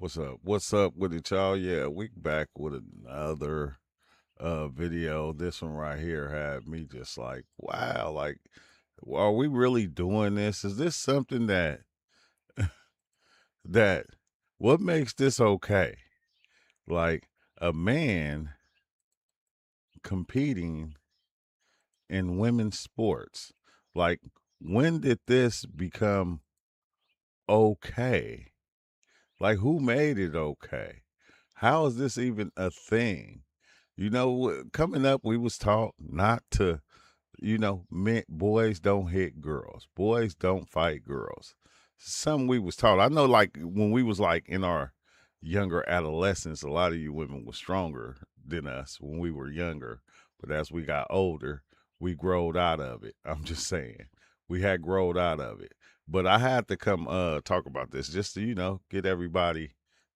What's up? What's up with it, y'all? Yeah, we back with another video. This one right here had me just like, wow, like, are we really doing this? Is this something that what makes this okay? Like a man competing in women's sports. Like, when did this become okay? Like, who made it okay? How is this even a thing? Coming up, we was taught not to, men, boys don't hit girls, boys don't fight girls. Something we was taught. I know, like when we was like in our younger adolescence, a lot of you women were stronger than us when we were younger. But as we got older, we growed out of it. I'm just saying, we had growed out of it. But I had to come talk about this just to get everybody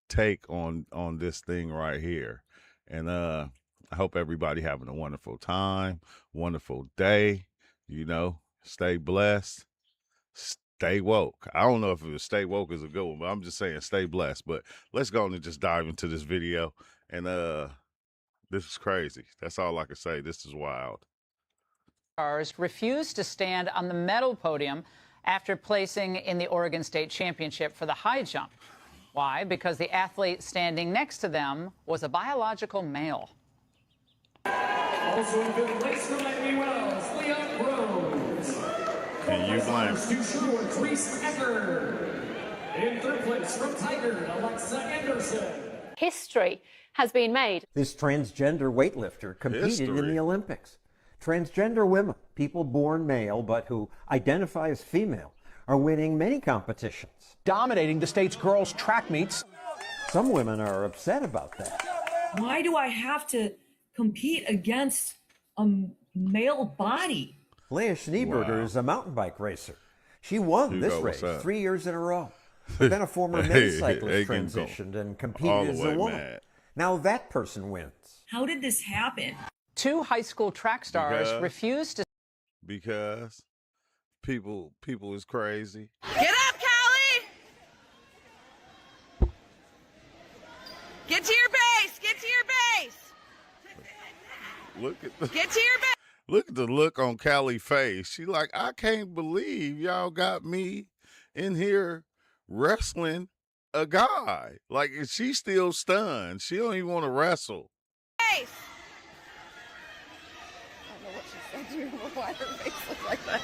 take on this thing right here. And I hope everybody having a wonderful time, wonderful day. Stay blessed, stay woke. I don't know if it was stay woke is a good one, but I'm just saying stay blessed. But let's go on and just dive into this video. And this is crazy. That's all I can say. This is wild. Stars refused to stand on the medal podium after placing in the Oregon State Championship for the high jump. Why? Because the athlete standing next to them was a biological male. Also in fifth place from Miami Wells, Leon Rose. Can you blame? To Sherwood, Reese Ecker. In third place from Tiger, Alexa Anderson. History has been made. This transgender weightlifter competed in the Olympics. Transgender women, people born male but who identify as female, are winning many competitions. Dominating the state's girls' track meets. Some women are upset about that. Why do I have to compete against a male body? Leah Schneeberger is a mountain bike racer. She won this race 3 years in a row. But then a former men's cyclist transitioned and competed as a woman. Mad. Now that person wins. How did this happen? Two high school track stars refused to. Because people is crazy. Get up, Callie! Get to your base! Get to your base! Look at Get to your base! Look at the look on Callie's face. She like, I can't believe y'all got me in here wrestling a guy. Like, she's still stunned. She don't even want to wrestle. Base! I don't know what she said to you, why her face looks like that.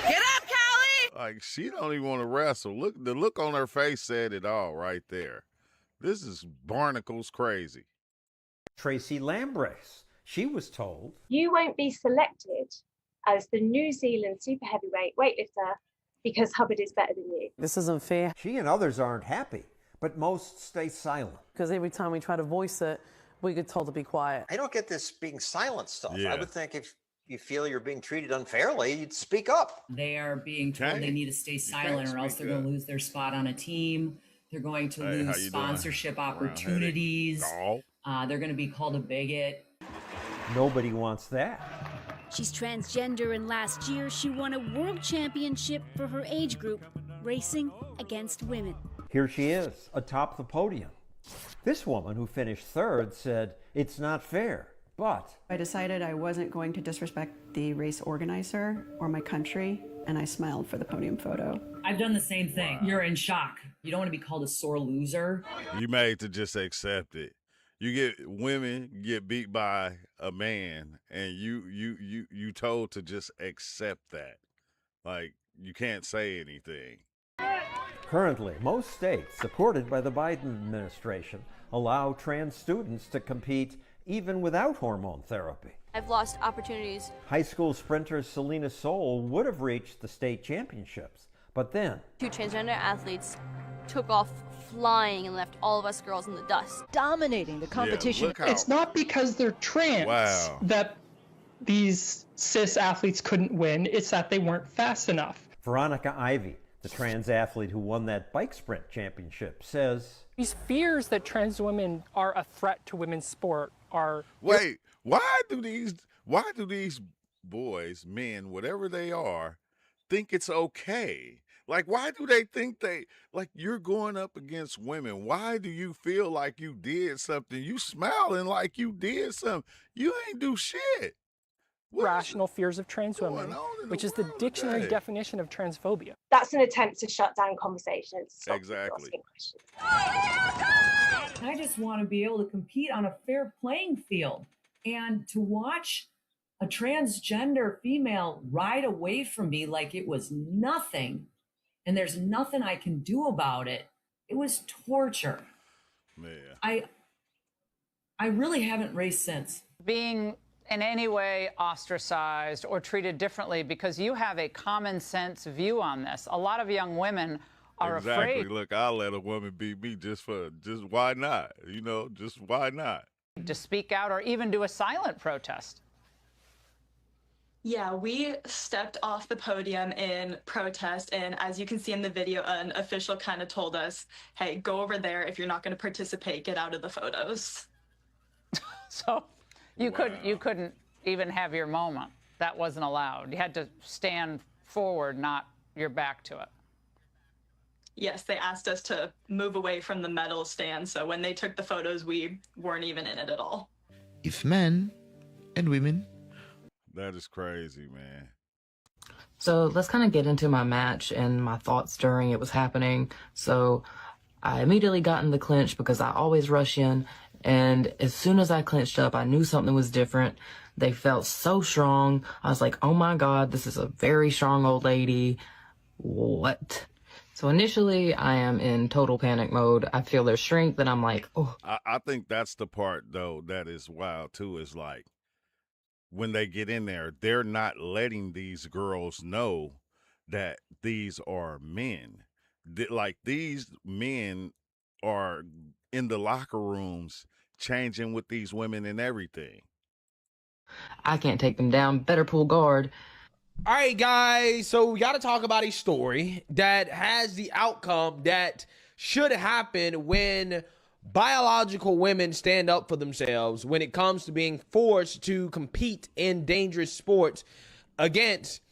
Get up, Callie! Like, she don't even want to wrestle. Look, the look on her face said it all right there. This is Barnacles crazy. Tracy Lambrace, she was told, You won't be selected as the New Zealand super heavyweight weightlifter because Hubbard is better than you. This is unfair. she and others aren't happy, but most stay silent. Because every time we try to voice it, we get told to be quiet. I don't get this being silent stuff. Yeah. I would think if you feel you're being treated unfairly, you'd speak up. They are being told they need to stay silent or else they're going to lose their spot on a team. They're going to lose sponsorship opportunities. They're going to be called a bigot. Nobody wants that. She's transgender, and last year she won a world championship for her age group, racing against women. Here she is, atop the podium. This woman, who finished third, said, it's not fair, but... I decided I wasn't going to disrespect the race organizer or my country, and I smiled for the podium photo. I've done the same thing. You're in shock. You don't want to be called a sore loser. You made to just accept it. Women get beat by a man, and you told to just accept that. Like, you can't say anything. Currently, most states, supported by the Biden administration, allow trans students to compete even without hormone therapy. I've lost opportunities. High school sprinter Selena Soul would have reached the state championships, but then... Two transgender athletes took off flying and left all of us girls in the dust. Dominating the competition. It's not because they're trans that these cis athletes couldn't win. It's that they weren't fast enough. Veronica Ivy, the trans athlete who won that bike sprint championship, says... These fears that trans women are a threat to women's sport are... Wait, why do these boys, men, whatever they are, think it's okay Like, why do they think like you're going up against women? Why do you feel like you did something? You smiling like you did something. You ain't do shit. Rational fears of trans women, which is the dictionary definition of transphobia. That's an attempt to shut down conversations. Exactly. I just want to be able to compete on a fair playing field, and to watch a transgender female ride away from me like it was nothing and there's nothing I can do about it. It was torture. Man. I really haven't raced since. Being in any way ostracized or treated differently because you have a common sense view on this. A lot of young women are afraid. Look, I'll let a woman beat me just why not? You know, just why not? To speak out or even do a silent protest. Yeah, we stepped off the podium in protest, and as you can see in the video, an official kind of told us, hey, go over there. If you're not going to participate, get out of the photos. So you couldn't even have your moment. That wasn't allowed. You had to stand forward, not your back to it. Yes, they asked us to move away from the medal stand, so when they took the photos, we weren't even in it at all. If men and women... That is crazy, man. So let's kind of get into my match and my thoughts during it was happening. So I immediately got in the clinch because I always rush in. And as soon as I clinched up, I knew something was different. They felt so strong. I was like, oh my God, this is a very strong old lady. What? So initially, I am in total panic mode. I feel their strength and I'm like, oh. I think that's the part, though, that is wild, too, is like, when they get in there, they're not letting these girls know that these are men. Like, these men are in the locker rooms changing with these women and everything. I can't take them down. Better pull guard. All right, guys. So we got to talk about a story that has the outcome that should happen when biological women stand up for themselves when it comes to being forced to compete in dangerous sports against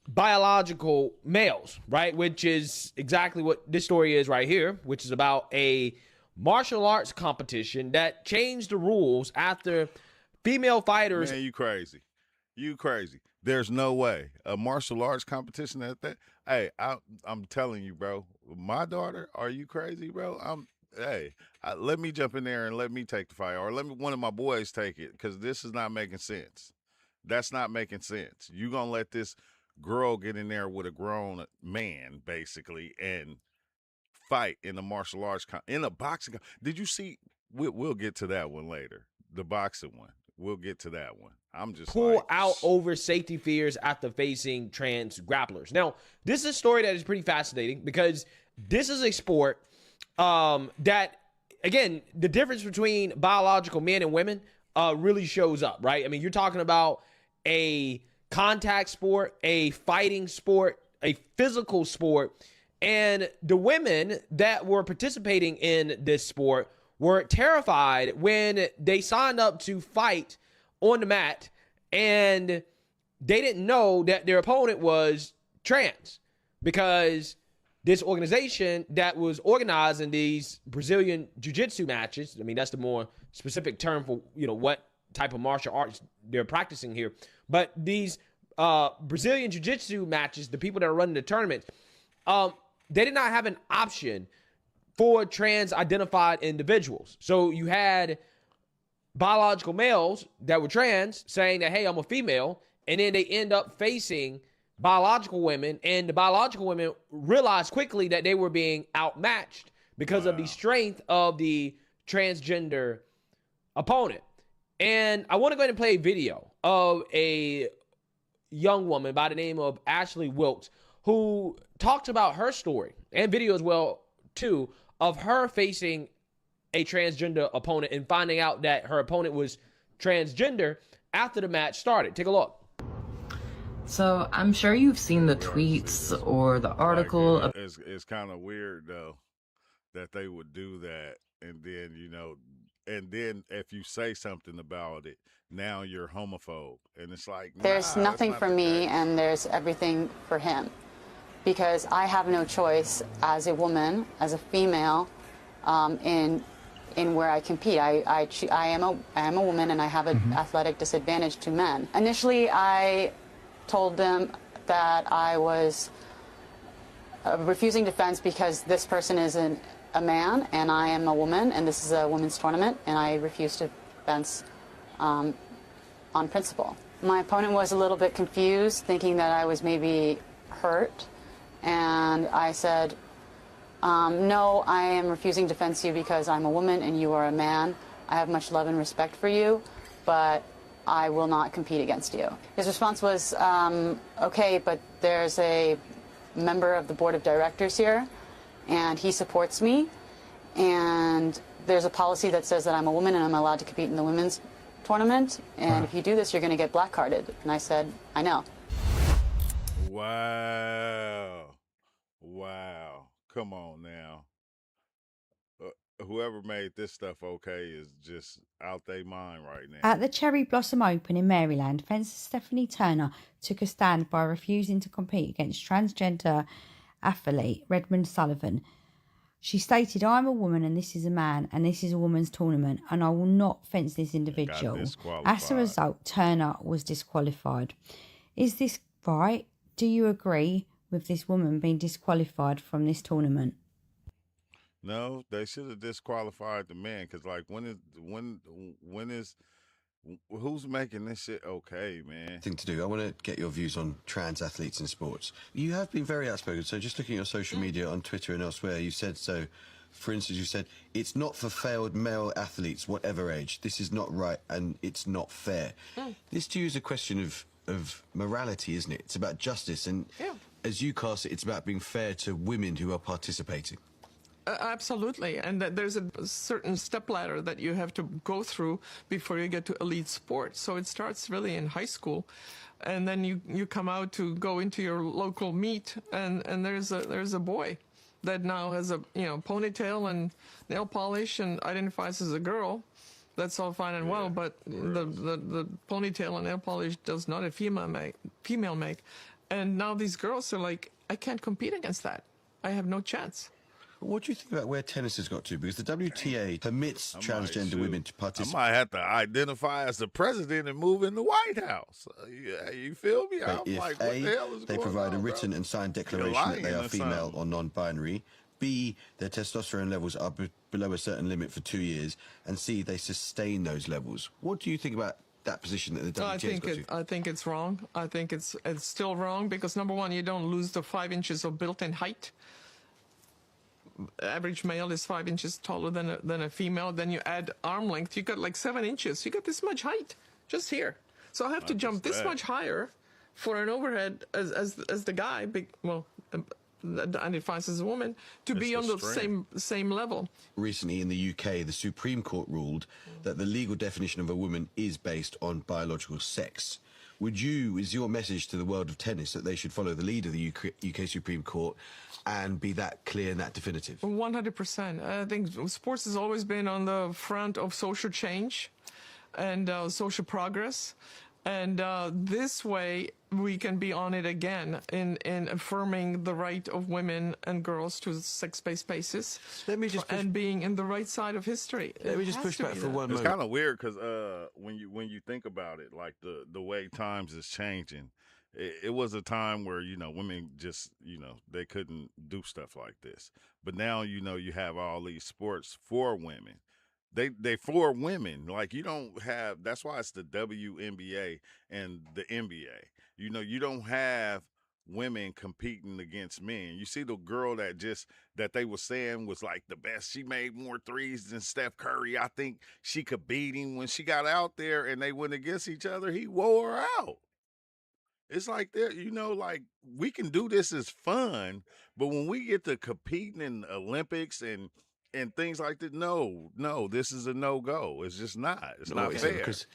biological males, right? Which is exactly what this story is right here, which is about a martial arts competition that changed the rules after female fighters... Man, you crazy. You crazy. There's no way. A martial arts competition at that? Hey, I'm telling you, bro. My daughter, are you crazy, bro? Let me jump in there and let me take the fight, or let me one of my boys take it, because this is not making sense. That's not making sense. You gonna let this girl get in there with a grown man, basically, and fight in a martial arts in a boxing? Did you see? We'll get to that one later. The boxing one. We'll get to that one. I'm just pull out over safety fears after facing trans grapplers. Now, this is a story that is pretty fascinating because this is a sport that, again, the difference between biological men and women really shows up, right? I mean, you're talking about a contact sport, a fighting sport, a physical sport, and the women that were participating in this sport were terrified when they signed up to fight on the mat and they didn't know that their opponent was trans, because this organization that was organizing these Brazilian jiu-jitsu matches, I mean, that's the more specific term for, what type of martial arts they're practicing here. But these Brazilian jiu-jitsu matches, the people that are running the tournament, they did not have an option for trans-identified individuals. So you had biological males that were trans saying that, hey, I'm a female, and then they end up facing biological women, and the biological women realized quickly that they were being outmatched because of the strength of the transgender opponent. And I want to go ahead and play a video of a young woman by the name of Ashley Wilkes, who talked about her story, and video as well, too, of her facing a transgender opponent and finding out that her opponent was transgender after the match started. Take a look. So I'm sure you've seen the tweets or the article. Like, it's kind of weird, though, that they would do that. And then, and then if you say something about it, now you're homophobe. And it's like, there's nothing for me and there's everything for him. because I have no choice as a woman, as a female, in where I compete. I am a woman, and I have an athletic disadvantage to men. Initially, I told them that I was refusing defense because this person is a man and I am a woman, and this is a women's tournament, and I refused defense on principle. My opponent was a little bit confused, thinking that I was maybe hurt, and I said, no, I am refusing defense you because I'm a woman and you are a man. I have much love and respect for you, but I will not compete against you. His response was, okay, but there's a member of the board of directors here, and he supports me, and there's a policy that says that I'm a woman and I'm allowed to compete in the women's tournament, and if you do this, you're going to get black carded. And I said, I know. Wow. Wow. Come on now. Whoever made this stuff okay is just out their mind right now. At the Cherry Blossom Open in Maryland, fencer Stephanie Turner took a stand by refusing to compete against transgender athlete Redmond Sullivan. She stated, I'm a woman and this is a man, and this is a woman's tournament, and I will not fence this individual. As a result, Turner was disqualified. Is this right? Do you agree with this woman being disqualified from this tournament? No, they should have disqualified the man, because like who's making this shit okay, man? Thing to do. I want to get your views on trans athletes in sports. You have been very outspoken. So just looking at your social media on Twitter and elsewhere, you said so. For instance, you said it's not for failed male athletes, whatever age. This is not right and it's not fair. This to you is a question of morality, isn't it? It's about justice, and as you cast it, it's about being fair to women who are participating. Absolutely, and there's a certain stepladder that you have to go through before you get to elite sports. So it starts really in high school, and then you come out to go into your local meet, and there's a boy that now has a ponytail and nail polish and identifies as a girl. That's all fine and well, but the ponytail and nail polish does not a female make, and now these girls are like, I can't compete against that. I have no chance. What do you think about where tennis has got to? Because the WTA permits transgender women to participate. I might have to identify as the president and move in the White House. You feel me? I'm if like, what A, the hell is they going provide on, a written bro? and signed declaration that they are female or non-binary. B, their testosterone levels are below a certain limit for 2 years. And C, they sustain those levels. What do you think about that position that the WTA has got to? I think it's wrong. I think it's still wrong because, number one, you don't lose the 5 inches of built-in height. Average male is 5 inches taller than a female. Then you add arm length, you got like 7 inches. You got this much height just here. So I have to jump this much higher for an overhead as the guy, that identifies as a woman, to be on the same level. Recently in the UK, the Supreme Court ruled that the legal definition of a woman is based on biological sex. Is your message to the world of tennis that they should follow the lead of the UK Supreme Court and be that clear and that definitive? 100%. I think sports has always been on the front of social change and social progress. And this way, we can be on it again in affirming the right of women and girls to sex-based spaces. And being in the right side of history. Let me just push back for 1 moment. It's kind of weird because when you think about it, like the way times is changing, it was a time where women just they couldn't do stuff like this, but now you have all these sports for women. They for women. Like you don't have. That's why it's the WNBA and the NBA. You don't have women competing against men. You see the girl that they were saying was like the best. She made more threes than Steph Curry. I think she could beat him. When she got out there and they went against each other, he wore her out. It's like like we can do this as fun, but when we get to competing in the Olympics and things like that, no, this is a no-go. It's just not. It's not fair. Because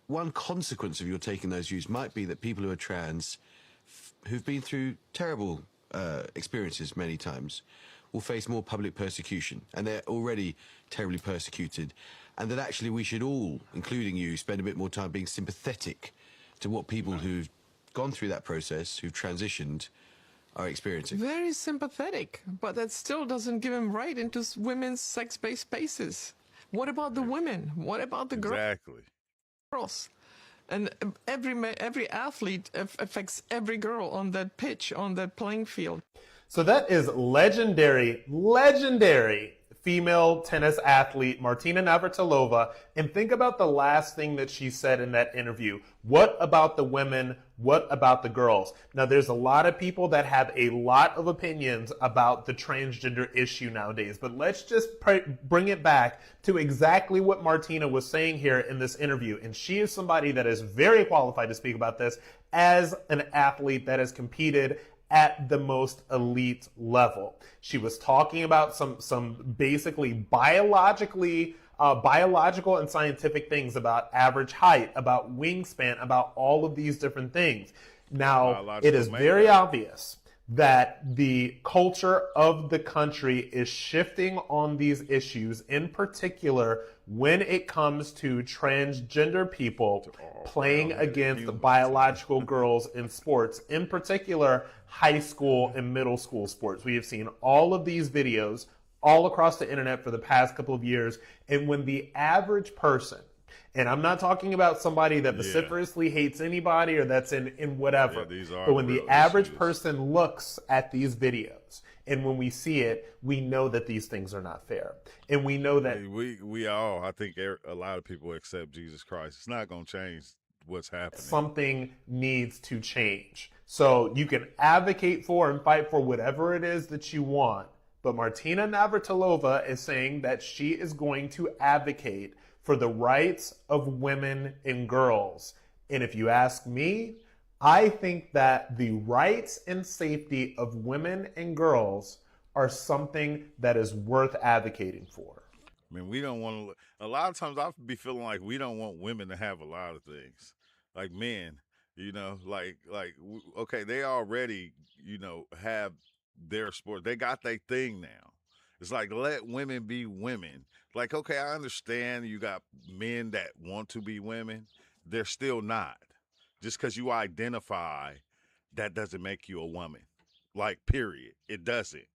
one consequence of your taking those views might be that people who are trans, who've been through terrible experiences many times, will face more public persecution, and they're already terribly persecuted, and that actually we should all, including you, spend a bit more time being sympathetic to what people who've gone through that process, who've transitioned, are experiencing. Very sympathetic, but that still doesn't give him right into women's sex-based spaces. What about the women? What about the girls? And every athlete affects every girl on that pitch, on that playing field. So that is legendary female tennis athlete Martina Navratilova. And think about the last thing that she said in that interview. What about the women? What about the girls? Now, there's a lot of people that have a lot of opinions about the transgender issue nowadays, but let's just bring it back to exactly what Martina was saying here in this interview. And she is somebody that is very qualified to speak about this as an athlete that has competed at the most elite level. She was talking about some basically biological and scientific things about average height, about wingspan, about all of these different things. Now, it is very obvious that the culture of the country is shifting on these issues, in particular when it comes to transgender people playing against biological girls in sports, in particular high school and middle school sports. We have seen all of these videos all across the internet for the past couple of years, and when the average person, and I'm not talking about somebody that vociferously hates anybody or that's in whatever, but when the average person looks at these videos and when we see it, we know that these things are not fair. And we know that we all, I think a lot of people accept Jesus Christ. It's not going to change what's happening. Something needs to change. So you can advocate for and fight for whatever it is that you want. But Martina Navratilova is saying that she is going to advocate for the rights of women and girls. And if you ask me, I think that the rights and safety of women and girls are something that is worth advocating for. I mean, we don't want to, a lot of times I'll be feeling like we don't want women to have a lot of things. Like men, okay, they already, have their sport. They got their thing now. It's like, let women be women. Like, okay, I understand you got men that want to be women. They're still not. Just because you identify, that doesn't make you a woman. Like, period. It doesn't.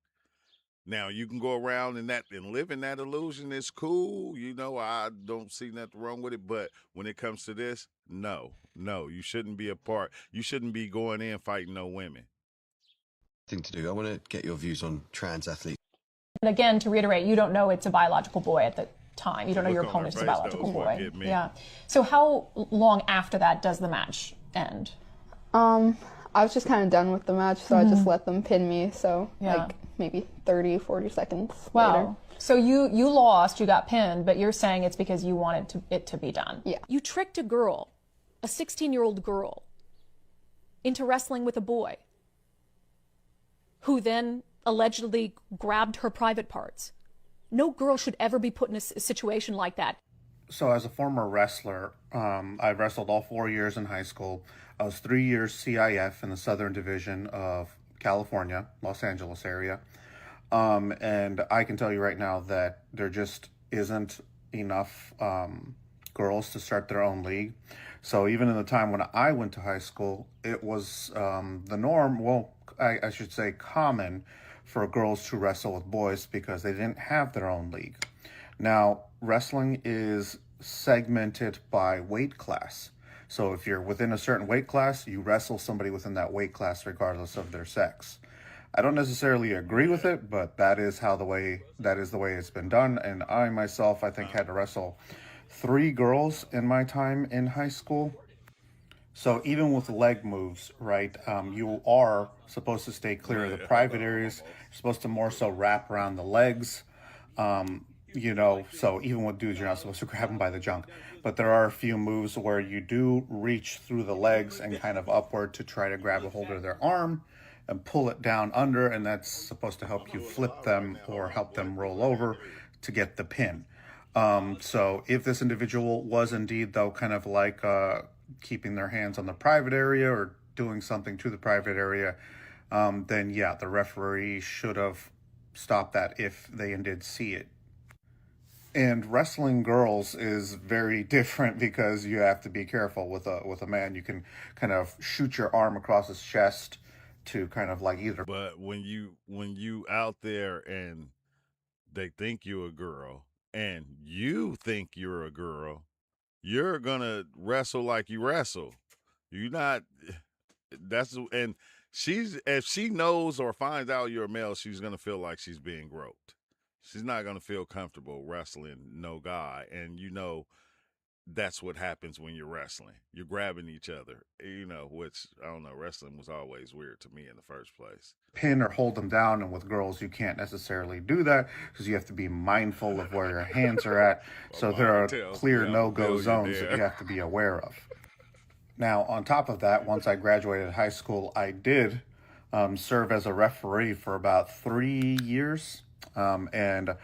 Now, you can go around and live in that illusion. It's cool. I don't see nothing wrong with it. But when it comes to this, no, you shouldn't be a part. You shouldn't be going in fighting no women. Thing to do. I want to get your views on trans athletes. And again, to reiterate, you don't know it's a biological boy at the time. You don't know your opponent is a biological boy. Yeah. So how long after that does the match end? I was just kind of done with the match, so I just let them pin me. So like maybe 30, 40 seconds later. So you lost, you got pinned, but you're saying it's because you wanted it to be done. Yeah. You tricked a girl, a 16-year-old girl, into wrestling with a boy, who then allegedly grabbed her private parts. No girl should ever be put in a situation like that. So as a former wrestler, I wrestled all 4 years in high school. I was 3 years CIF in the Southern Division of California, Los Angeles area. And I can tell you right now that there just isn't enough girls to start their own league. So even in the time when I went to high school, it was the norm, well, I should say common, for girls to wrestle with boys because they didn't have their own league. Now, wrestling is segmented by weight class. So if you're within a certain weight class, you wrestle somebody within that weight class regardless of their sex. I don't necessarily agree with it, but that is the way it's been done. And I myself, I think, had to wrestle 3 girls in my time in high school. So even with leg moves, right, you are supposed to stay clear of the private areas. You're supposed to more so wrap around the legs, so even with dudes, you're not supposed to grab them by the junk. But there are a few moves where you do reach through the legs and kind of upward to try to grab a hold of their arm and pull it down under, and that's supposed to help you flip them or help them roll over to get the pin. So if this individual was indeed, though, kind of like keeping their hands on the private area or doing something to the private area, then yeah, the referee should have stopped that if they did see it. And wrestling girls is very different because you have to be careful with a man. You can kind of shoot your arm across his chest to kind of like either. But when you out there and they think you're a girl and you think you're a girl, you're gonna wrestle like you wrestle. You're not. That's and she's if she knows or finds out you're a male, she's gonna feel like she's being groped. She's not gonna feel comfortable wrestling no guy, and that's what happens when you're wrestling. You're grabbing each other, which I don't know. Wrestling was always weird to me in the first place. Pin or hold them down, and with girls you can't necessarily do that because you have to be mindful of where your hands are at. So there are clear no-go zones that you have to be aware of. Now, on top of that, once I graduated high school, I did serve as a referee for about 3 years, and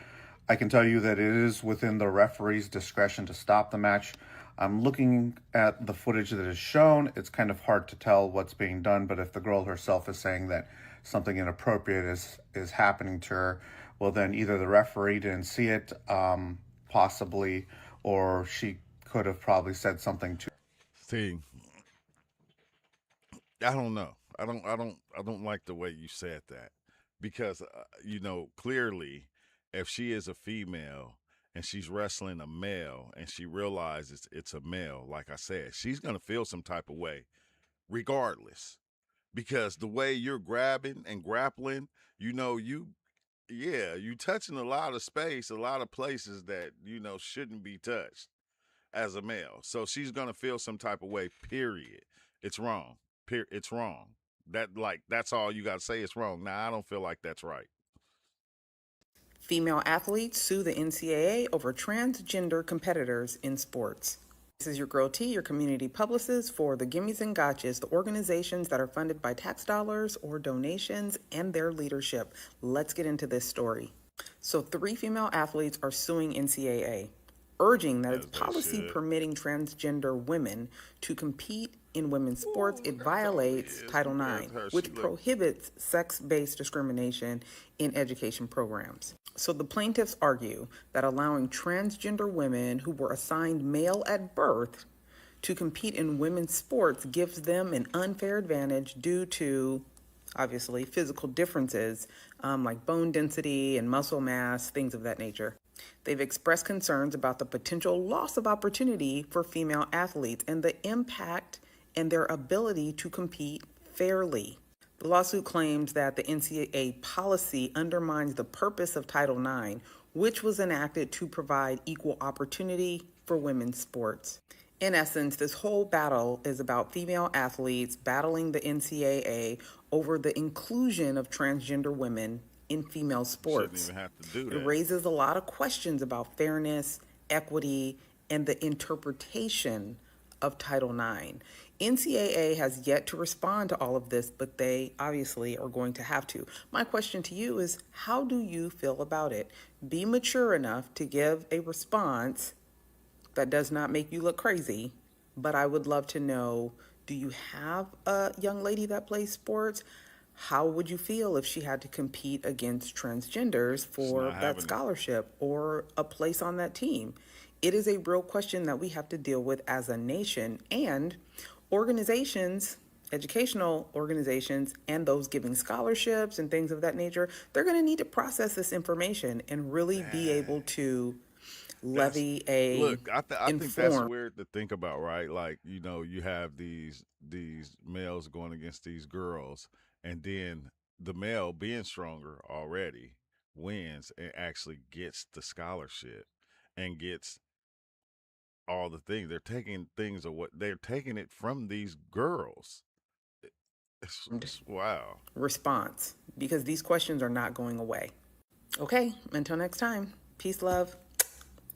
I can tell you that it is within the referee's discretion to stop the match. I'm looking at the footage that is shown. It's kind of hard to tell what's being done, but if the girl herself is saying that something inappropriate is happening to her, well, then either the referee didn't see it, possibly, or she could have probably said something to. See, I don't know. I don't like the way you said that because clearly, if she is a female and she's wrestling a male and she realizes it's a male, like I said, she's going to feel some type of way regardless because the way you're grabbing and grappling, you touching a lot of space, a lot of places that, shouldn't be touched as a male. So she's going to feel some type of way, period. It's wrong. It's wrong. That's all you got to say. It's wrong. Now, I don't feel like that's right. Female athletes sue the NCAA over transgender competitors in sports. This is your girl T, your community publicist for the Gimmies and Gotchas, the organizations that are funded by tax dollars or donations and their leadership. Let's get into this story. So 3 female athletes are suing NCAA, urging that its policy permitting transgender women to compete in women's sports, it violates Title IX, which prohibits sex-based discrimination in education programs. So the plaintiffs argue that allowing transgender women who were assigned male at birth to compete in women's sports gives them an unfair advantage due to, obviously, physical differences like bone density and muscle mass, things of that nature. They've expressed concerns about the potential loss of opportunity for female athletes and the impact and their ability to compete fairly. The lawsuit claims that the NCAA policy undermines the purpose of Title IX, which was enacted to provide equal opportunity for women's sports. In essence, this whole battle is about female athletes battling the NCAA over the inclusion of transgender women in female sports. Shouldn't even have to do that. It raises a lot of questions about fairness, equity, and the interpretation of Title IX. NCAA has yet to respond to all of this, but they obviously are going to have to. My question to you is, how do you feel about it? Be mature enough to give a response that does not make you look crazy, but I would love to know, do you have a young lady that plays sports? How would you feel if she had to compete against transgenders for that scholarship or a place on that team? It is a real question that we have to deal with as a nation, and organizations, educational organizations, and those giving scholarships and things of that nature, they're going to need to process this information and really be able to levy I think that's weird to think about, right? Like, you have these males going against these girls, and then the male, being stronger already, wins and actually gets the scholarship and gets all the things. They're taking they're taking it from these girls. Wow. Response, because these questions are not going away. Okay, until next time, peace, love,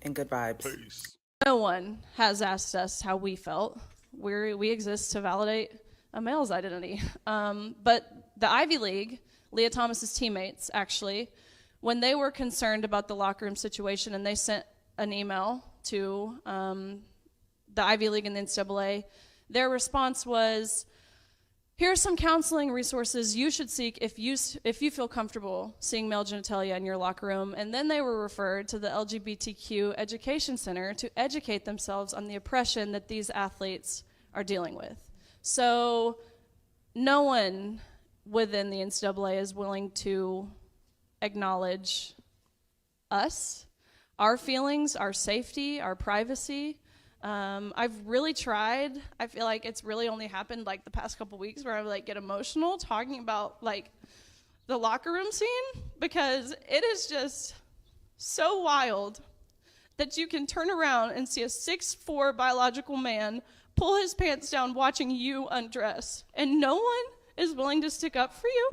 and good vibes. Peace. No one has asked us how we felt. We exist to validate a male's identity. But the Ivy League, Leah Thomas's teammates, actually, when they were concerned about the locker room situation and they sent an email to the Ivy League and the NCAA, their response was, here are some counseling resources you should seek if you feel comfortable seeing male genitalia in your locker room. And then they were referred to the LGBTQ Education Center to educate themselves on the oppression that these athletes are dealing with. So no one within the NCAA is willing to acknowledge us, our feelings, our safety, our privacy. I've really tried. I feel like it's really only happened like the past couple weeks where I like get emotional talking about like the locker room scene, because it is just so wild that you can turn around and see a 6'4" biological man pull his pants down watching you undress, and no one is willing to stick up for you.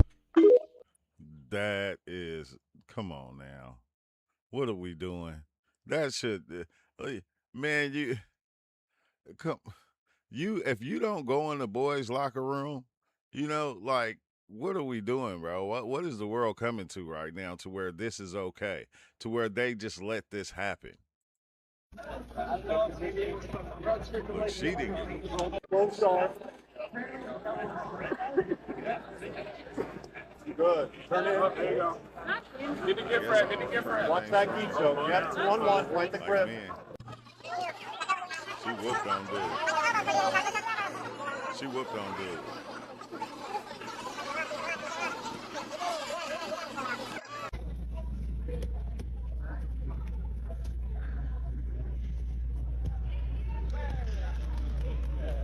That is, come on now. What are we doing? That should, man, if you don't go in the boys' locker room, like, what are we doing, bro? What is the world coming to right now to where this is okay, to where they just let this happen? Look, she didn't. Good. Turn it. There you go. Get the gift wrap. Get the gift wrap. Watch that geek choke. Yep, it's 1-1. Fight the grip. She whooped on dude. She whooped on dude.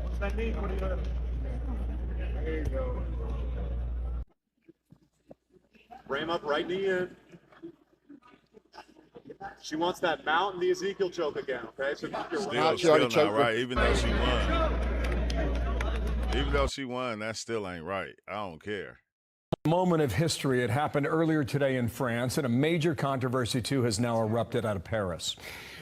What's that mean? There you go. Frame up, right knee in. She wants that mount and the Ezekiel choke again, okay? So Still not right, even though she won. Even though she won, that still ain't right. I don't care. A moment of history. It happened earlier today in France, and a major controversy, too, has now erupted out of Paris.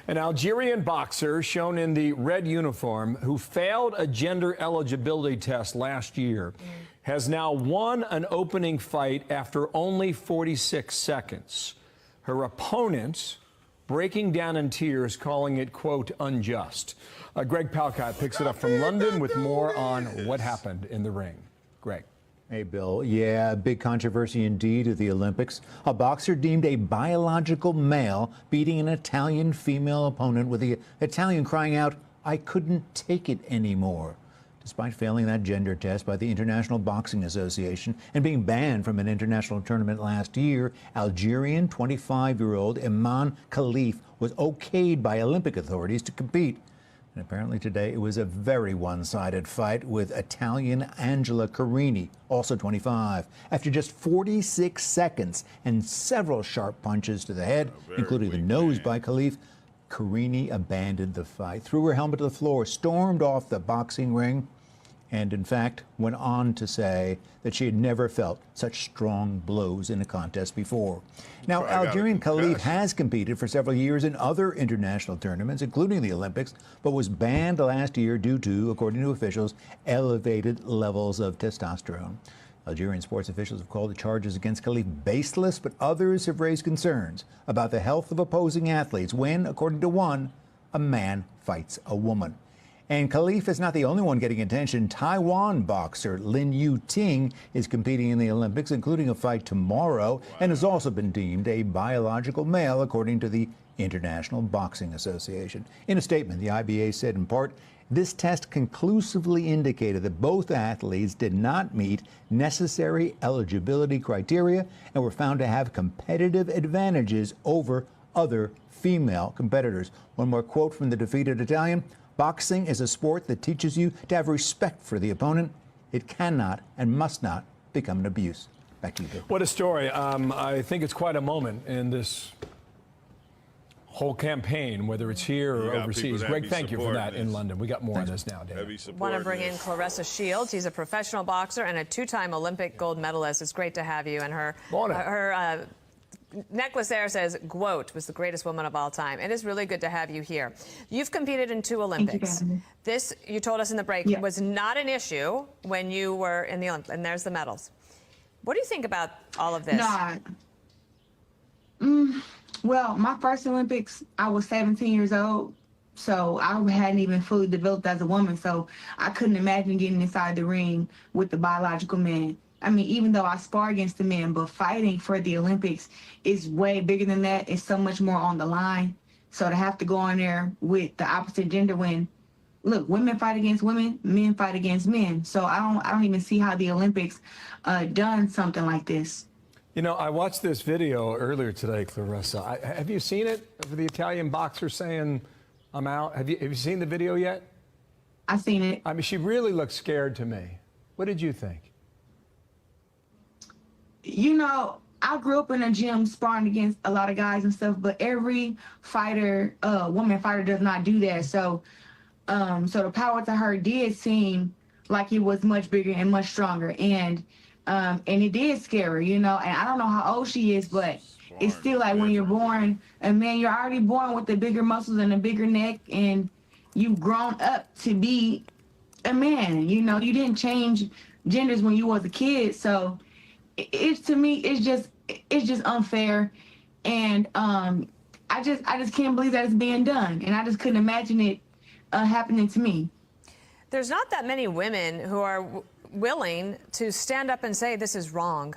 An Algerian boxer shown in the red uniform who failed a gender eligibility test last year has now won an opening fight after only 46 seconds. Her opponent breaking down in tears, calling it, quote, unjust. Greg Palcott picks it up from London with more on what happened in the ring. Greg. Hey, Bill. Yeah, big controversy indeed at the Olympics. A boxer deemed a biological male beating an Italian female opponent, with the Italian crying out, "I couldn't take it anymore." Despite failing that gender test by the International Boxing Association and being banned from an international tournament last year, Algerian 25-year-old Iman Khalif was okayed by Olympic authorities to compete. And apparently today it was a very one-sided fight with Italian Angela Carini, also 25. After just 46 seconds and several sharp punches to the head, including the nose by Khalif, Carini abandoned the fight, threw her helmet to the floor, stormed off the boxing ring, and in fact went on to say that she had never felt such strong blows in a contest before. Now, Algerian Khalif has competed for several years in other international tournaments, including the Olympics, but was banned last year due to, according to officials, elevated levels of testosterone. Algerian sports officials have called the charges against Khalif baseless, but others have raised concerns about the health of opposing athletes when, according to one, a man fights a woman. And Khalif is not the only one getting attention. Taiwan boxer Lin Yu-ting is competing in the Olympics, including a fight tomorrow, and has also been deemed a biological male, according to the International Boxing Association. In a statement, the IBA said in part, this test conclusively indicated that both athletes did not meet necessary eligibility criteria and were found to have competitive advantages over other female competitors. One more quote from the defeated Italian. Boxing is a sport that teaches you to have respect for the opponent. It cannot and must not become an abuse. Back to you, Bill. What a story. I think it's quite a moment in this whole campaign, whether it's here or overseas. Greg, thank you for that in London. We got more on this now, David. Want to bring in Clarissa Shields. She's a professional boxer and a two-time Olympic gold medalist. It's great to have you. And her necklace there says, "Quote was the greatest woman of all time." It is really good to have you here. You've competed in 2 Olympics. This, you told us in the break, was not an issue when you were in the Olympics. And there's the medals. What do you think about all of this? Well, my first Olympics, I was 17 years old. So I hadn't even fully developed as a woman. So I couldn't imagine getting inside the ring with the biological man. I mean, even though I spar against the men, but fighting for the Olympics is way bigger than that. It's so much more on the line. So to have to go in there with the opposite gender when look, women fight against women, men fight against men. So I don't even see how the Olympics done something like this. You know, I watched this video earlier today, Clarissa. Have you seen it of the Italian boxer saying, "I'm out"? Have you seen the video yet? I've seen it. I mean, she really looked scared to me. What did you think? You know, I grew up in a gym sparring against a lot of guys and stuff, but every fighter, woman fighter, does not do that. So, so the power to her did seem like it was much bigger and much stronger, and it did scare her, you know. And I don't know how old she is, but it's still like when you're born a man, you're already born with the bigger muscles and a bigger neck, and you've grown up to be a man. You know, you didn't change genders when you was a kid, so it's to me, it's just unfair, and I just can't believe that it's being done, and I just couldn't imagine it happening to me. There's not that many women who are willing to stand up and say this is wrong,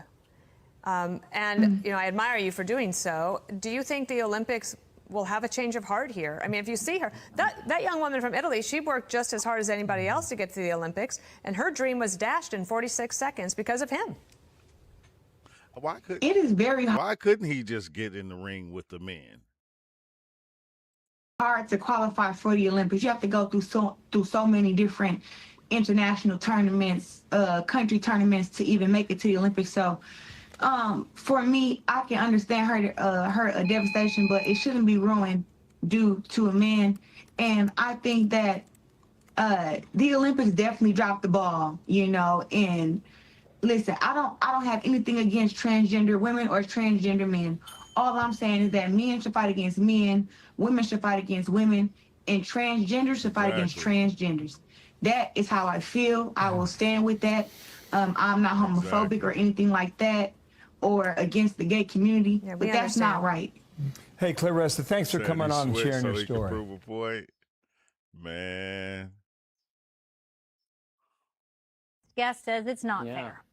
and you know, I admire you for doing so. Do you think the Olympics will have a change of heart here? I mean, if you see her, that young woman from Italy, she worked just as hard as anybody else to get to the Olympics, and her dream was dashed in 46 seconds because of him. It is very hard. Why couldn't he just get in the ring with the men? Hard to qualify for the Olympics. You have to go through so many different international tournaments, country tournaments to even make it to the Olympics. So, for me, I can understand her devastation, but it shouldn't be ruined due to a man. And I think that the Olympics definitely dropped the ball, you know. And listen, I don't have anything against transgender women or transgender men. All I'm saying is that men should fight against men, women should fight against women, and transgenders should fight against transgenders. That is how I feel. I will stand with that. I'm not homophobic or anything like that, or against the gay community, but that's not right. Hey, Clarissa, thanks for coming on and sharing your He story. can prove a point. Man. Guest says it's not fair.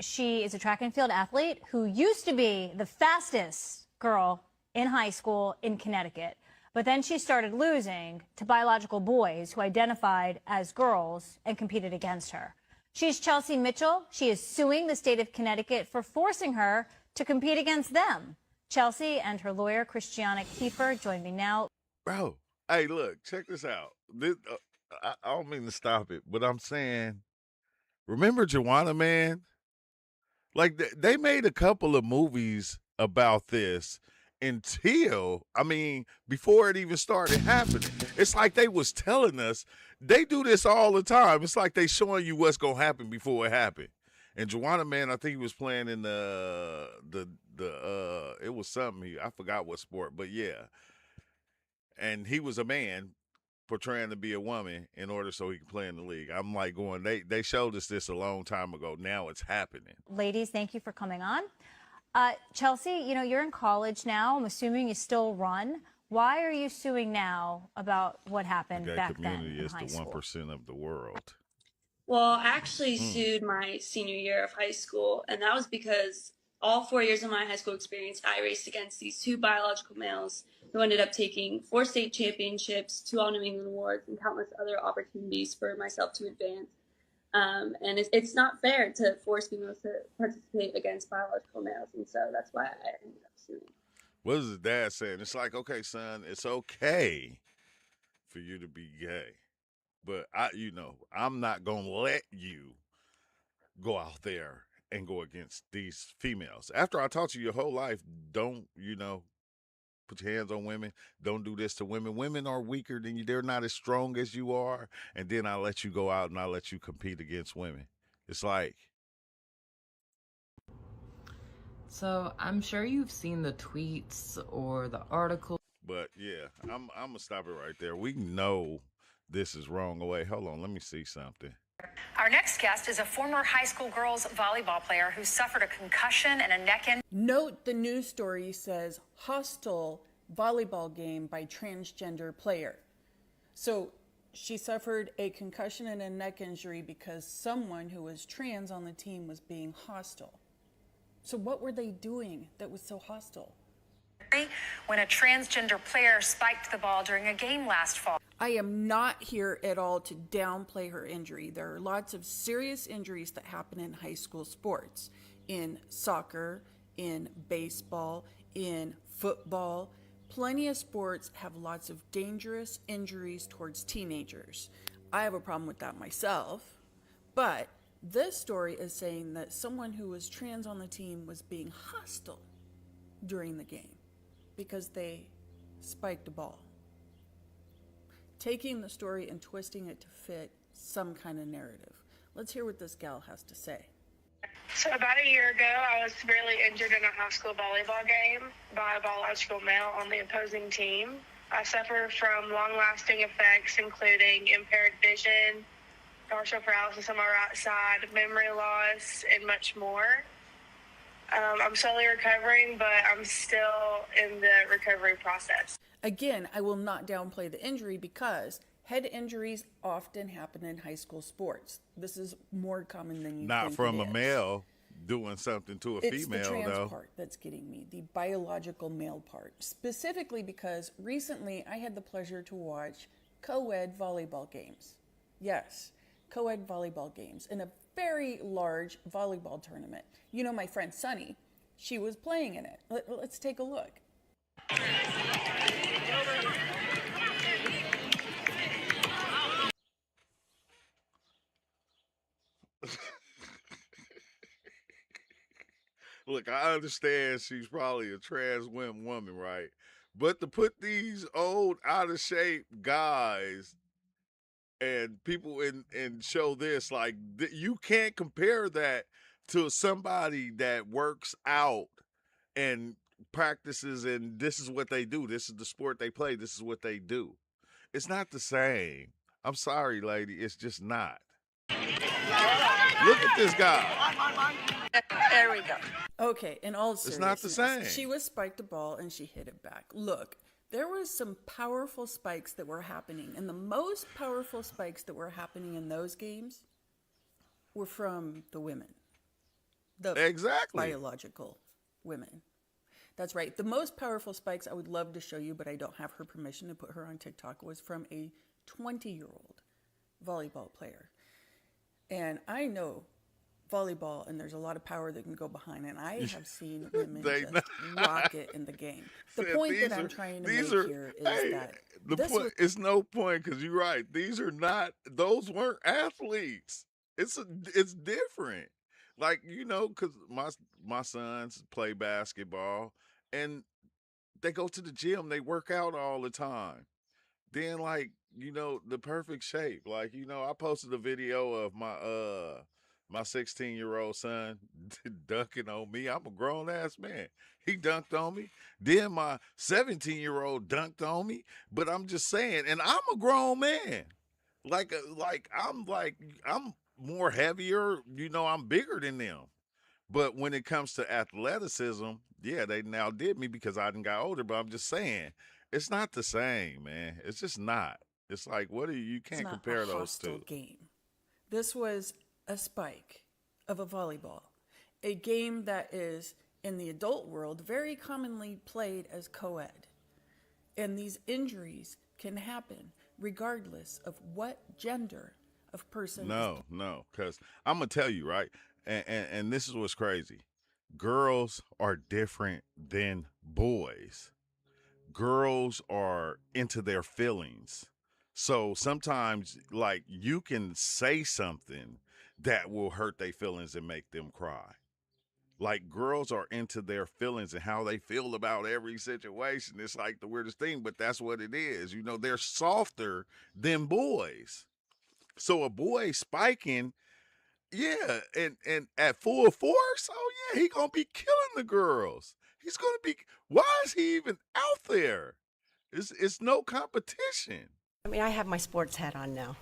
She is a track and field athlete who used to be the fastest girl in high school in Connecticut. But then she started losing to biological boys who identified as girls and competed against her. She's Chelsea Mitchell. She is suing the state of Connecticut for forcing her to compete against them. Chelsea and her lawyer, Christiana Kiefer, join me now. Bro, hey, look, check this out. I don't mean to stop it, but I'm saying, remember Joanna, man? Like, they made a couple of movies about this until, I mean, before it even started happening. It's like they was telling us, they do this all the time. It's like they showing you what's going to happen before it happened. And Joanna, man, I think he was playing in it was something, I forgot what sport, but yeah. And he was a man portraying to be a woman in order so he could play in the league. I'm like going, they showed us this a long time ago. Now it's happening. Ladies, thank you for coming on. Chelsea, you know, you're in college now. I'm assuming you still run. Why are you suing now about what happened back then in community is high the school? 1% of the world. Well, I actually sued my senior year of high school, and that was because all 4 years of my high school experience, I raced against these two biological males who ended up taking 4 state championships, 2 All-New England awards, and countless other opportunities for myself to advance. And it's not fair to force females to participate against biological males, and so that's why I ended up suing. What is his dad saying? It's like, okay, son, it's okay for you to be gay, but I'm not gonna let you go out there and go against these females. After I taught you your whole life, don't, put your hands on women. Don't do this to women. Women are weaker than you. They're not as strong as you are. And then I let you go out and I let you compete against women. It's like. So I'm sure you've seen the tweets or the article. But yeah, I'm gonna stop it right there. We know this is wrong. Wait, hold on. Let me see something. Our next guest is a former high school girls volleyball player who suffered a concussion and a neck injury. Note the news story says hostile volleyball game by transgender player. So she suffered a concussion and a neck injury because someone who was trans on the team was being hostile. So what were they doing that was so hostile? When a transgender player spiked the ball during a game last fall. I am not here at all to downplay her injury. There are lots of serious injuries that happen in high school sports, in soccer, in baseball, in football. Plenty of sports have lots of dangerous injuries towards teenagers. I have a problem with that myself, but this story is saying that someone who was trans on the team was being hostile during the game because they spiked a ball. Taking the story and twisting it to fit some kind of narrative. Let's hear what this gal has to say. So about a year ago, I was severely injured in a high school volleyball game by a biological male on the opposing team. I suffered from long-lasting effects, including impaired vision, partial paralysis on my right side, memory loss, and much more. I'm slowly recovering, but I'm still in the recovery process. Again, I will not downplay the injury because head injuries often happen in high school sports. This is more common than you think. Not from it a is. male doing something to a It's female, the trans though. part that's getting me, the biological male part. Specifically because recently I had the pleasure to watch co-ed volleyball games. Yes, co-ed volleyball games in a very large volleyball tournament. You know, my friend Sunny, she was playing in it. Let's take a look. Look, I understand she's probably a trans woman, right? But to put these old, out of shape guys and people and show this, like, you can't compare that to somebody that works out and practices, and this is what they do. This is the sport they play. This is what they do. It's not the same. I'm sorry, lady. It's just not. Look at this guy. There we go. Okay, in all It's seriousness, not the same. she was spiked a ball and she hit it back. Look, there was some powerful spikes that were happening, and the most powerful spikes that were happening in those games were from the women. The biological women. That's right. The most powerful spikes I would love to show you, but I don't have her permission to put her on TikTok, was from a 20-year-old volleyball player. And I know volleyball, and there's a lot of power that can go behind, and I have seen women just rock it in the game. The point that I'm trying to make here is that it's no point, because you're right. Those weren't athletes. It's different. Like, you know, because my sons play basketball, and they go to the gym. They work out all the time. Then, like, you know, the perfect shape. Like, you know, I posted a video of my 16-year-old son dunking on me. I'm a grown-ass man. He dunked on me. Then my 17-year-old dunked on me. But I'm just saying, and I'm a grown man. I'm more heavier, you know, I'm bigger than them. But when it comes to athleticism, yeah, they now did me because I done got older. But I'm just saying, it's not the same, man. It's just not. It's like, you can't compare those two. Game. This was a spike of a volleyball, a game that is, in the adult world, very commonly played as co-ed. And these injuries can happen regardless of what gender of person. No, because I'm going to tell you, right? And this is what's crazy. Girls are different than boys. Girls are into their feelings. So sometimes, like, you can say something that will hurt their feelings and make them cry. Like, girls are into their feelings and how they feel about every situation. It's like the weirdest thing, but that's what it is. You know, they're softer than boys. So a boy spiking, yeah, and at full force, oh yeah, he gonna be killing the girls. He's gonna be. Why is he even out there? It's no competition. I mean, I have my sports hat on now.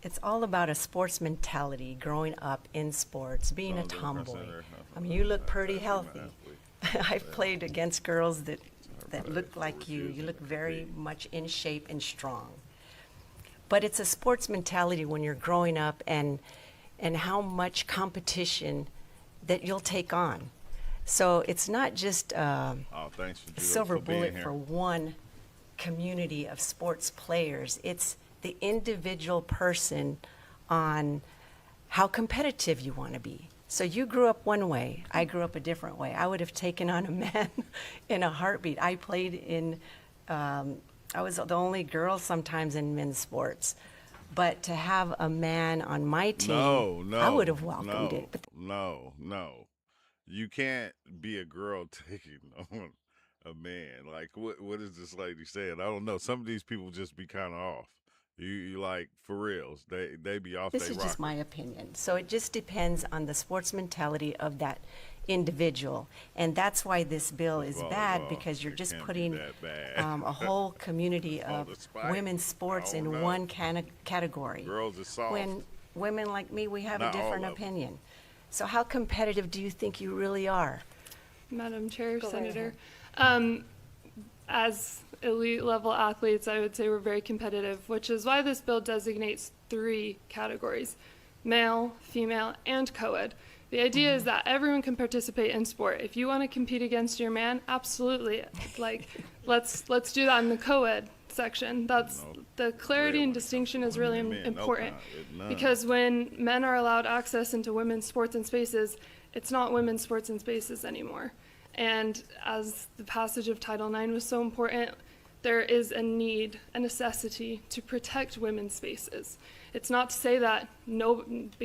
It's all about a sports mentality, growing up in sports, being a tomboy. I mean, you look pretty healthy. I've played against girls that look like you. You look very much in shape and strong. But it's a sports mentality when you're growing up, and how much competition that you'll take on. So it's not just a silver bullet for one community of sports players. It's the individual person on how competitive you want to be. So you grew up one way, I grew up a different way. I would have taken on a man in a heartbeat. I played in, I was the only girl sometimes in men's sports. But to have a man on my team, I would have welcomed it. But No. You can't be a girl taking on a man. Like, what is this lady saying? I don't know. Some of these people just be kind of off. You like, for reals. They be off. this is just my opinion. So it just depends on the sports mentality of that individual. And that's why this bill is bad, because you're just putting a whole community of women's sports in one category. Girls are soft. When women like me, we have Not a different all of them. opinion. So how competitive do you think you really are? Madam Chair, Go right Senator, as elite level athletes, I would say we're very competitive, which is why this bill designates 3 categories: male, female, and co-ed. The idea is that everyone can participate in sport. If you want to compete against your man, absolutely. Like, let's do that in the co-ed section. That's the clarity and distinction is really important, because when men are allowed access into women's sports and spaces, it's not women's sports and spaces anymore. And as the passage of Title IX was so important, there is a need, a necessity to protect women's spaces. It's not to say that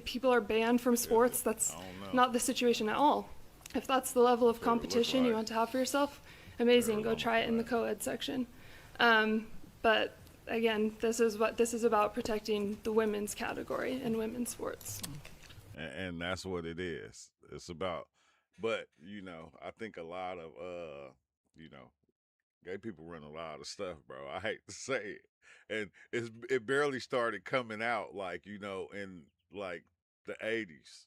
people are banned from sports. That's not the situation at all. If that's the level of competition you want to have for yourself, amazing, go try it in the co-ed section. But again, this is about protecting the women's category in women's sports. And that's what it is. It's about, but I think a lot of gay people run a lot of stuff, bro. I hate to say it, and it barely started coming out in like the 80s.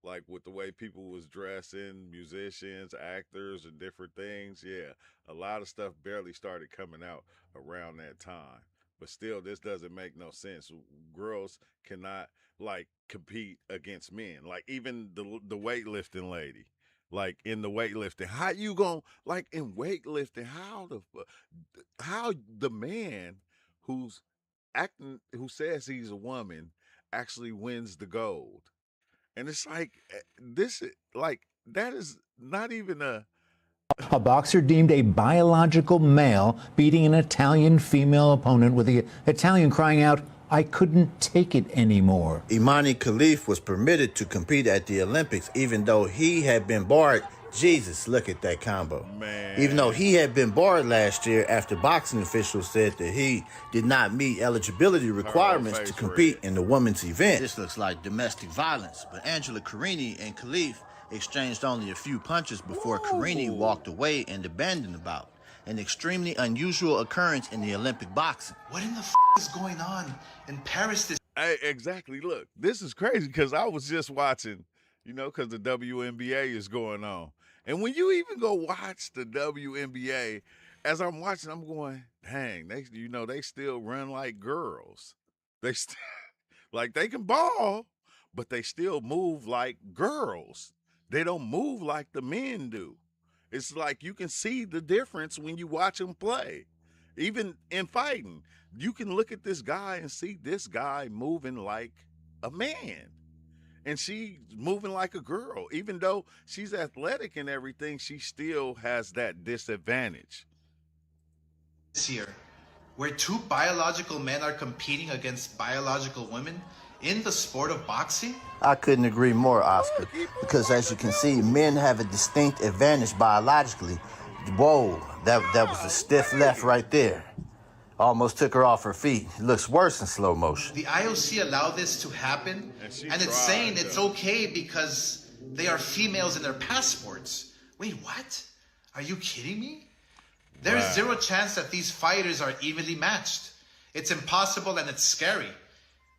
Like with the way people was dressing, musicians, actors, and different things. Yeah, a lot of stuff barely started coming out around that time. But still, this doesn't make no sense. Girls cannot compete against men. Like even the weightlifting lady. Like in the weightlifting, how you gonna in weightlifting? How the man who's who says he's a woman actually wins the gold? And it's that is not even A boxer deemed a biological male beating an Italian female opponent, with the Italian crying out, "I couldn't take it anymore." Imani Khalif was permitted to compete at the Olympics, even though he had been barred. Jesus, look at that combo. Man. Even though he had been barred last year after boxing officials said that he did not meet eligibility requirements to compete in the women's event. This looks like domestic violence, but Angela Carini and Khalif exchanged only a few punches before Carini walked away and abandoned the bout. An extremely unusual occurrence in the Olympic boxing. What in the is going on in Paris this? Hey, exactly. Look, this is crazy because I was just watching, because the WNBA is going on. And when you even go watch the WNBA, as I'm watching, I'm going, dang, they still run like girls. They still, they can ball, but they still move like girls. They don't move like the men do. It's like you can see the difference when you watch them play. Even in fighting, you can look at this guy and see this guy moving like a man. And she's moving like a girl. Even though she's athletic and everything, she still has that disadvantage. This year, where 2 biological men are competing against biological women in the sport of boxing? I couldn't agree more, Oscar, because as you can see, men have a distinct advantage biologically. Whoa, that was a stiff left right there. Almost took her off her feet. It looks worse in slow motion. The IOC allowed this to happen, and it's saying it's okay because they are females in their passports. Wait, what? Are you kidding me? There is zero chance that these fighters are evenly matched. It's impossible and it's scary.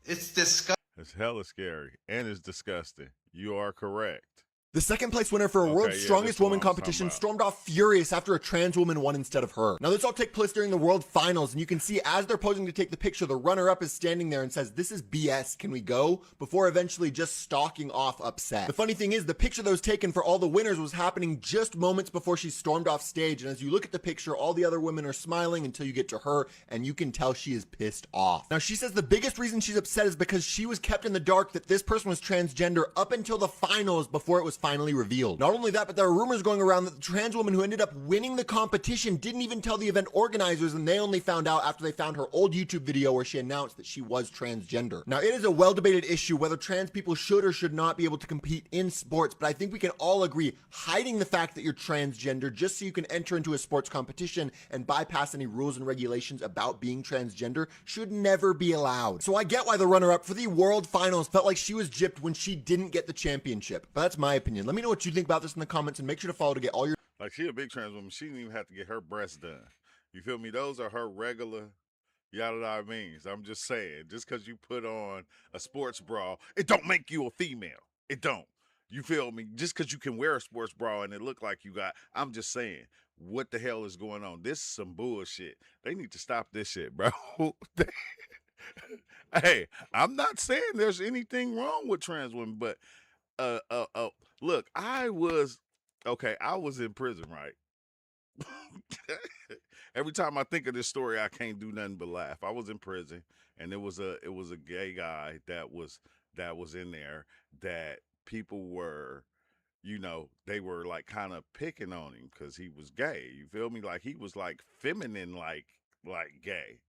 It's disgusting. It's hella scary and it's disgusting. You are correct. The second place winner for a World's Strongest Woman competition stormed off furious after a trans woman won instead of her. Now, this all took place during the World Finals, and you can see as they're posing to take the picture, the runner-up is standing there and says, "This is BS, can we go?" before eventually just stalking off upset. The funny thing is, the picture that was taken for all the winners was happening just moments before she stormed off stage, and as you look at the picture, all the other women are smiling until you get to her, and you can tell she is pissed off. Now, she says the biggest reason she's upset is because she was kept in the dark that this person was transgender up until the finals before it was finally revealed. Not only that, but there are rumors going around that the trans woman who ended up winning the competition didn't even tell the event organizers, and they only found out after they found her old YouTube video where she announced that she was transgender. Now, it is a well-debated issue whether trans people should or should not be able to compete in sports, but I think we can all agree hiding the fact that you're transgender just so you can enter into a sports competition and bypass any rules and regulations about being transgender should never be allowed. So I get why the runner-up for the World Finals felt like she was gypped when she didn't get the championship, but that's my opinion. Let me know what you think about this in the comments, and make sure to follow to get all your... Like, she a big trans woman. She didn't even have to get her breasts done. You feel me? Those are her regular yada means. I'm just saying, just because you put on a sports bra, it don't make you a female. It don't. You feel me? Just because you can wear a sports bra and it look like you got, I'm just saying, what the hell is going on? This is some bullshit. They need to stop this shit, bro. Hey, I'm not saying there's anything wrong with trans women, but look, I was in prison, right? Every time I think of this story, I can't do nothing but laugh. I was in prison, and it was a gay guy that was in there that people were, they were like kind of picking on him because he was gay. You feel me? Like he was like feminine, like gay.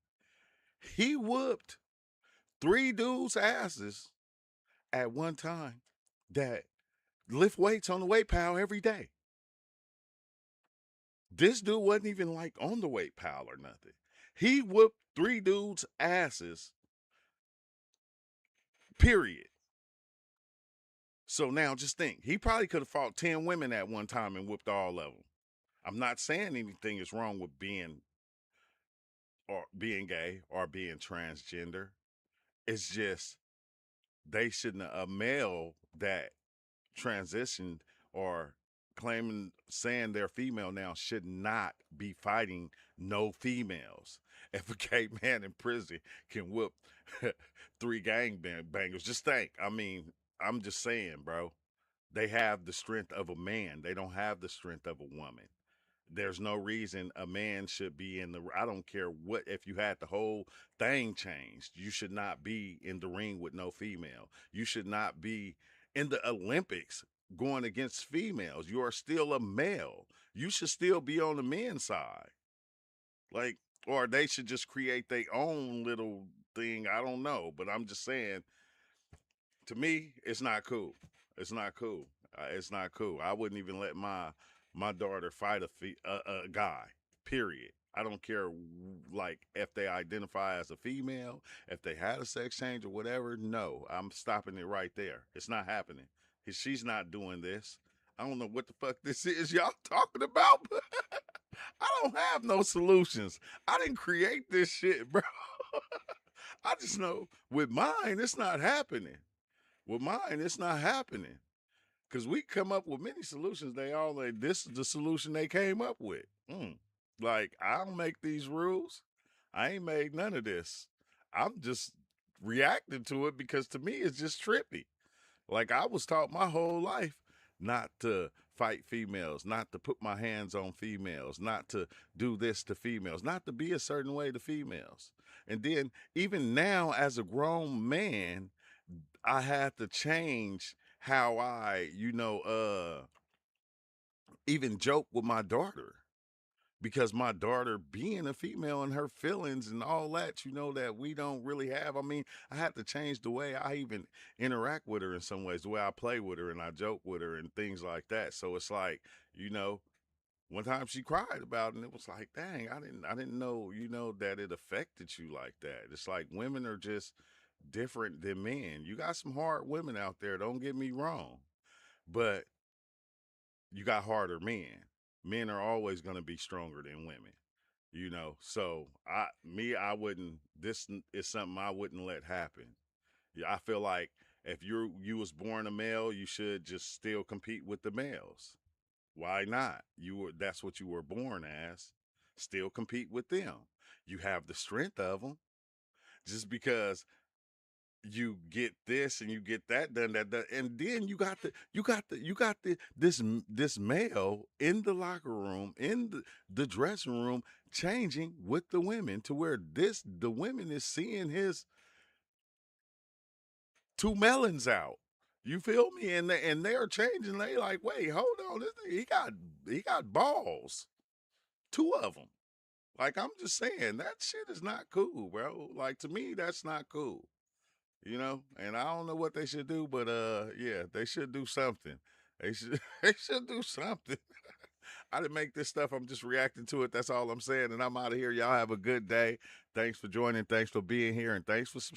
He whooped 3 dudes' asses at one time that lift weights on the weight pile every day. This dude wasn't even like on the weight pile or nothing. He whooped 3 dudes' asses, period. So now just think, he probably could have fought 10 women at one time and whooped all of them. I'm not saying anything is wrong with being gay or being transgender. It's just they shouldn't, a male that transitioned or saying they're female now should not be fighting no females. If a gay man in prison can whoop 3 gangbangers, just think. I mean, I'm just saying, bro. They have the strength of a man. They don't have the strength of a woman. There's no reason a man should be in the, I don't care what, if you had the whole thing changed, you should not be in the ring with no female. You should not be in the Olympics going against females. You are still a male. You should still be on the men's side. Like, or they should just create their own little thing. I don't know, but I'm just saying, to me, it's not cool. It's not cool. It's not cool. I wouldn't even let my daughter fight a guy, period. I don't care, like, if they identify as a female, if they had a sex change or whatever. No, I'm stopping it right there. It's not happening. She's not doing this. I don't know what the fuck this is y'all talking about, but I don't have no solutions. I didn't create this shit, bro. I just know with mine, it's not happening. With mine, it's not happening. Because we come up with many solutions. They all like, this is the solution they came up with. Like, I don't make these rules. I ain't made none of this. I'm just reacting to it because to me, it's just trippy. Like, I was taught my whole life not to fight females, not to put my hands on females, not to do this to females, not to be a certain way to females. And then even now as a grown man, I had to change how I, even joke with my daughter. Because my daughter being a female and her feelings and all that, that we don't really have. I mean, I had to change the way I even interact with her in some ways, the way I play with her and I joke with her and things like that. So it's like, one time she cried about it and it was like, dang, I didn't know, that it affected you like that. It's like women are just different than men. You got some hard women out there, don't get me wrong, but you got harder men. Men are always going to be stronger than women, so I wouldn't, this is something I wouldn't let happen. Yeah, I feel like If you was born a male, you should just still compete with the males. Why not? That's what you were born as. Still compete with them. You have the strength of them. Just because you get this and you get that done, and then you got this male in the locker room, in the dressing room, changing with the women to where the women is seeing his two melons out. You feel me? And they're changing. They like, wait, hold on, he got balls, two of them. Like, I'm just saying, that shit is not cool, bro. Like, to me, that's not cool. You know, and I don't know what they should do, but yeah, they should do something. They should they should do something. I didn't make this stuff. I'm just reacting to it. That's all I'm saying. And I'm out of here. Y'all have a good day. Thanks for joining. Thanks for being here. And thanks for subscribing.